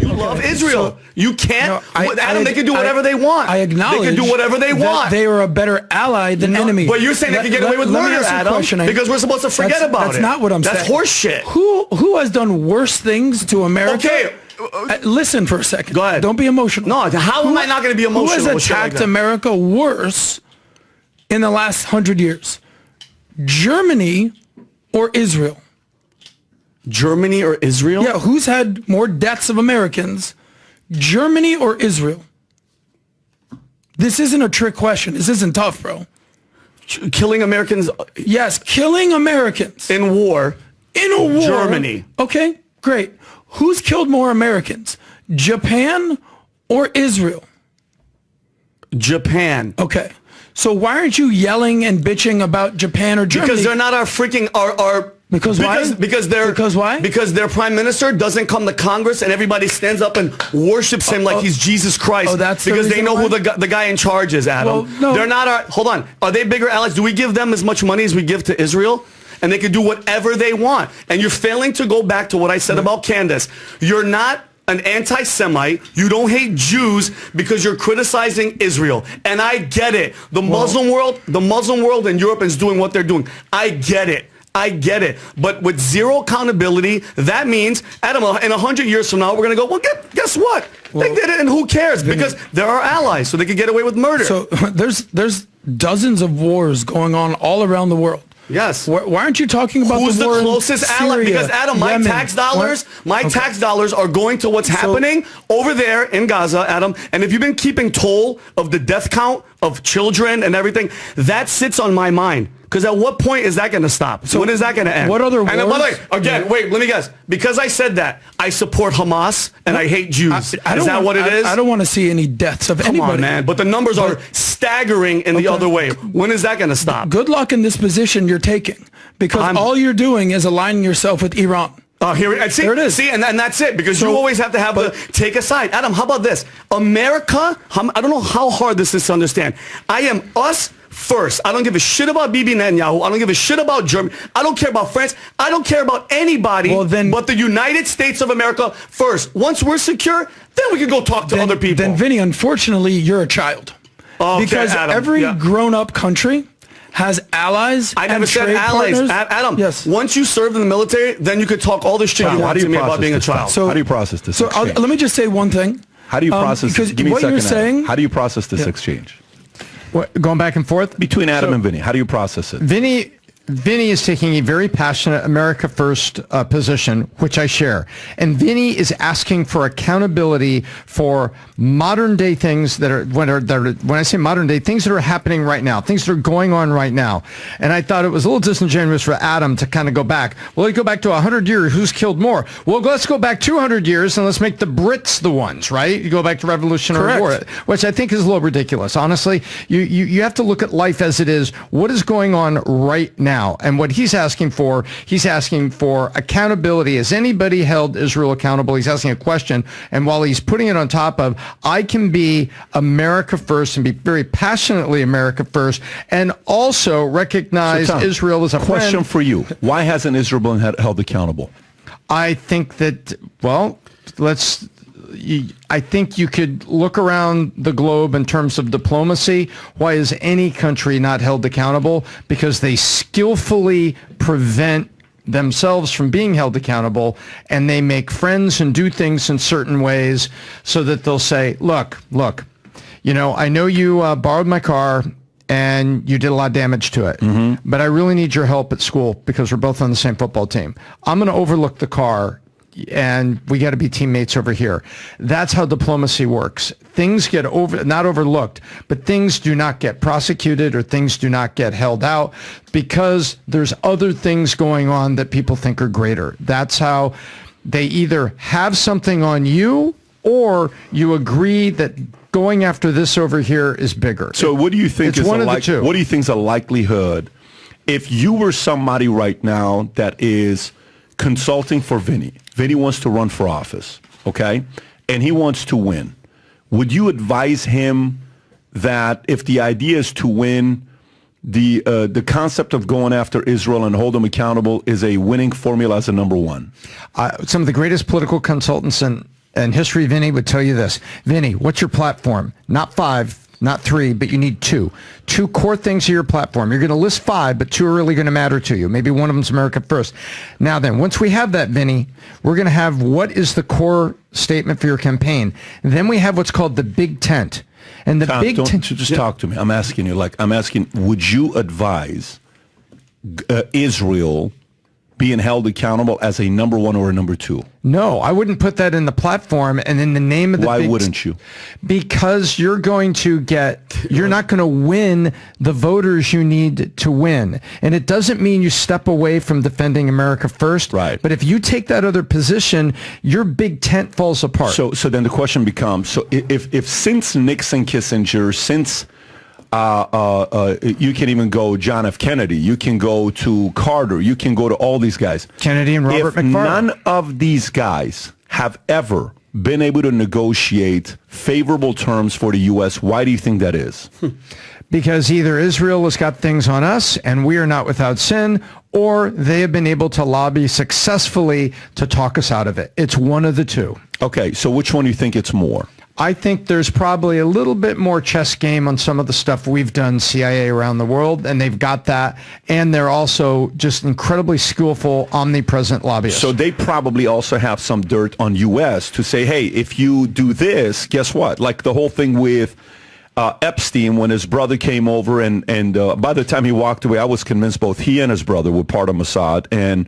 You love Israel. You can't. Adam, they can do whatever they want. I acknowledge they can do whatever they want. They are a better ally than enemy. But you're saying they can get away with murder, Adam, because we're supposed to forget about it. That's not what I'm saying. That's horse shit. Who has done worse things to America? Okay. Listen for a second. Go ahead. Don't be emotional. No, how am I not going to be emotional? Who has attacked America worse in the last 100 years? Germany or Israel? Germany or Israel? Yeah, who's had more deaths of Americans, Germany or Israel? This isn't a trick question. This isn't tough, bro. Killing Americans? Yes, killing Americans. In war? In a war. Germany. Okay, great. Who's killed more Americans, Japan or Israel? Japan. Okay. So why aren't you yelling and bitching about Japan or Germany? Because they're not our freaking... Because why? Because why? Because their prime minister doesn't come to Congress and everybody stands up and worships him like he's Jesus Christ. Oh, that's because they know why? who the guy in charge is, Adam. Well, no. They're not our... Hold on. Are they bigger allies? Do we give them as much money as we give to Israel? And they can do whatever they want. And you're failing to go back to what I said about Candace. You're not an anti-Semite. You don't hate Jews because you're criticizing Israel. And I get it. The Muslim world in Europe is doing what they're doing. I get it. I get it. But with zero accountability, that means, Adam, in 100 years from now, we're going to go, well, guess what? They did it, and who cares? Because they're our allies, so they can get away with murder. So there's dozens of wars going on all around the world. Yes. Why aren't you talking about who's the war the closest ally? Because Adam, my Yemen, tax dollars are going to what's happening over there in Gaza, Adam. And if you've been keeping toll of the death count of children and everything, that sits on my mind. Because at what point is that going to stop? So when is that going to end? What other wars? And by the way, again, wait, let me guess. Because I said that, I support Hamas and I hate Jews. Is that what it is? I don't want to see any deaths of anybody. Come on, man. But the numbers are staggering in the other way. When is that going to stop? Good luck in this position you're taking. Because all you're doing is aligning yourself with Iran. There it is. See, and that's it. Because you always have to take a side. Adam, how about this? America, I don't know how hard this is to understand. I am us first. I don't give a shit about Bibi Netanyahu. I don't give a shit about Germany. I don't care about France. I don't care about anybody but the United States of America first. Once we're secure, then we can go talk to other people. Then, Vinny, unfortunately, you're a child. Okay, because Adam, every grown-up country has allies. I never said allies. Adam, once you served in the military, then you could talk all this shit you want to me about being a child. So, how do you process this exchange? Let me just say one thing. How do you process this? Give me a second. You're saying, how do you process this exchange? What, going back and forth? Between Adam and Vinny. How do you process it? Vinny is taking a very passionate America First position, which I share. And Vinny is asking for accountability for modern day things that are, when I say modern day, things that are happening right now, things that are going on right now. And I thought it was a little disingenuous for Adam to kind of go back. Well, you go back to 100 years, who's killed more? Well, let's go back 200 years and let's make the Brits the ones, right? You go back to Revolutionary War, which I think is a little ridiculous. Honestly, you have to look at life as it is. What is going on right now? And what he's asking for accountability. Has anybody held Israel accountable? He's asking a question. And while he's putting it on top of, I can be America first and be very passionately America first and also recognize Israel as a friend. Question for you. Why hasn't Israel been held accountable? I think that, I think you could look around the globe in terms of diplomacy. Why is any country not held accountable? Because they skillfully prevent themselves from being held accountable, and they make friends and do things in certain ways so that they'll say, look, I know you borrowed my car and you did a lot of damage to it, but I really need your help at school because we're both on the same football team. I'm going to overlook the car and we got to be teammates over here. That's how diplomacy works. Things get not overlooked, but things do not get prosecuted or things do not get held out because there's other things going on that people think are greater. That's how they either have something on you or you agree that going after this over here is bigger. So what do you think it's is one of the two. What do you think is a likelihood if you were somebody right now that is consulting for Vinny? Vinny wants to run for office, okay? And he wants to win. Would you advise him that if the idea is to win, the concept of going after Israel and hold them accountable is a winning formula as a number one? Some of the greatest political consultants in history, Vinny, would tell you this. Vinny, what's your platform? Not 5, not 3, but you need 2. 2 core things of your platform. You're going to list 5, but 2 are really going to matter to you. Maybe one of them's America First. Now then, once we have that, Vinny, we're going to have what is the core statement for your campaign. And then we have what's called the big tent. And the Tom, big tent... Just talk to me. I'm asking you, would you advise Israel being held accountable as a number 1 or a number 2? No, I wouldn't put that in the platform and in the name of the Why wouldn't you? Because you're not going to win the voters you need to win. And it doesn't mean you step away from defending America First. Right. But if you take that other position, your big tent falls apart. So then the question becomes, so if since Nixon, Kissinger, since you can even go John F. Kennedy, you can go to Carter, you can go to all these guys. Kennedy and Robert McFarlane. None of these guys have ever been able to negotiate favorable terms for the U.S., why do you think that is? Because either Israel has got things on us and we are not without sin, or they have been able to lobby successfully to talk us out of it. It's one of the two. Okay, so which one do you think it's more? I think there's probably a little bit more chess game on some of the stuff we've done CIA around the world, and they've got that. And they're also just incredibly skillful, omnipresent lobbyists. So they probably also have some dirt on U.S. to say, hey, if you do this, guess what? Like the whole thing with Epstein when his brother came over, and by the time he walked away, I was convinced both he and his brother were part of Mossad. And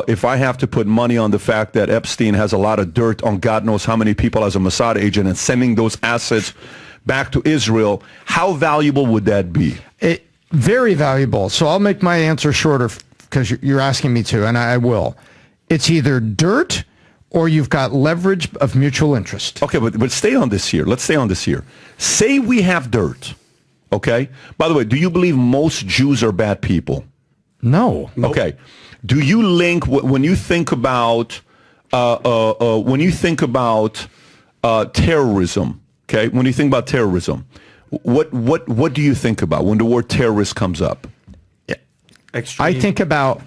if I have to put money on the fact that Epstein has a lot of dirt on God knows how many people as a Mossad agent and sending those assets back to Israel, how valuable would that be? Very valuable. So I'll make my answer shorter because you're asking me to, and I will. It's either dirt or you've got leverage of mutual interest. Okay, but stay on this here. Let's stay on this here. Say we have dirt, okay? By the way, do you believe most Jews are bad people? No. Okay. Do you link when you think about terrorism? Okay, when you think about terrorism, what do you think about when the word terrorist comes up? I think about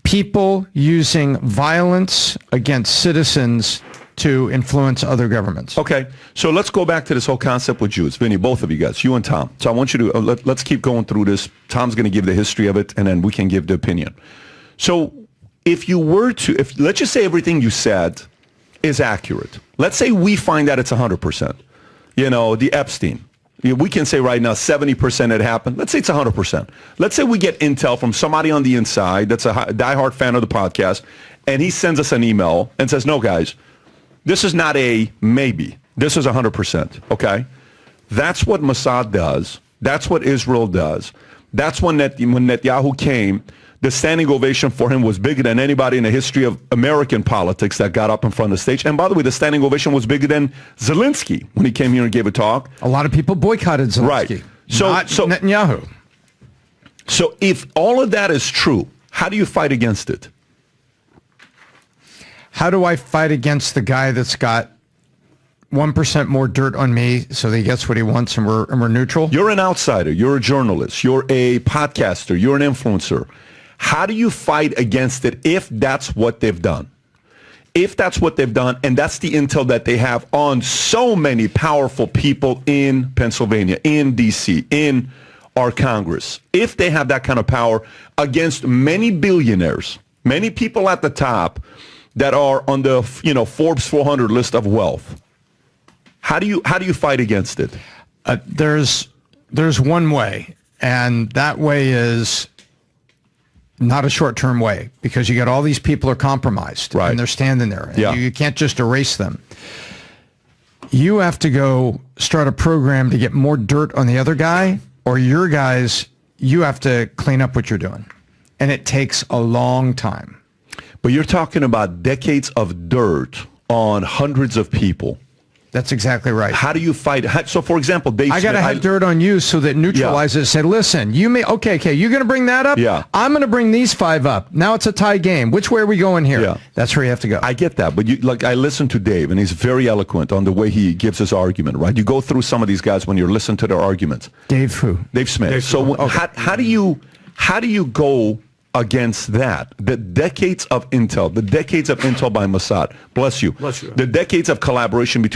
people using violence against citizens to influence other governments. Okay, so let's go back to this whole concept with Jews. Vinny, both of you guys, you and Tom. So I want you to let's keep going through this. Tom's going to give the history of it, and then we can give the opinion. So if let's just say everything you said is accurate. Let's say we find that it's 100%. You know, the Epstein. We can say right now 70% it happened. Let's say it's 100%. Let's say we get intel from somebody on the inside that's a diehard fan of the podcast, and he sends us an email and says, no, guys, this is not a maybe. This is 100%, okay? That's what Mossad does. That's what Israel does. That's when Netanyahu came, the standing ovation for him was bigger than anybody in the history of American politics that got up in front of the stage. And by the way, the standing ovation was bigger than Zelensky when he came here and gave a talk. A lot of people boycotted Zelensky. Right. So Netanyahu. So if all of that is true, how do you fight against it? How do I fight against the guy that's got 1% more dirt on me so that he gets what he wants and we're neutral? You're an outsider. You're a journalist. You're a podcaster. You're an influencer. How do you fight against it if that's what they've done? If that's what they've done, and that's the intel that they have on so many powerful people in Pennsylvania, in D.C., in our Congress, if they have that kind of power against many billionaires, many people at the top that are on the Forbes 400 list of wealth, how do you fight against it? There's one way, and that way is not a short-term way, because you got all these people are compromised, Right. and they're standing there. And Yeah. you can't just erase them. You have to go start a program to get more dirt on the other guy, or your guys, you have to clean up what you're doing. And it takes a long time. But you're talking about decades of dirt on hundreds of people. That's exactly right. How do you fight? So, for example, Dave I got to Smith, have dirt on you so that neutralizes. Say, listen, you may, okay, you're going to bring that up? Yeah. I'm going to bring these 5 up. Now it's a tie game. Which way are we going here? Yeah. That's where you have to go. I get that, but I listen to Dave, and he's very eloquent on the way he gives his argument, right? You go through some of these guys when you're listening to their arguments. Dave who? Dave Smith. How do you go against that? The decades of intel by Mossad, bless you. Bless you. The decades of collaboration between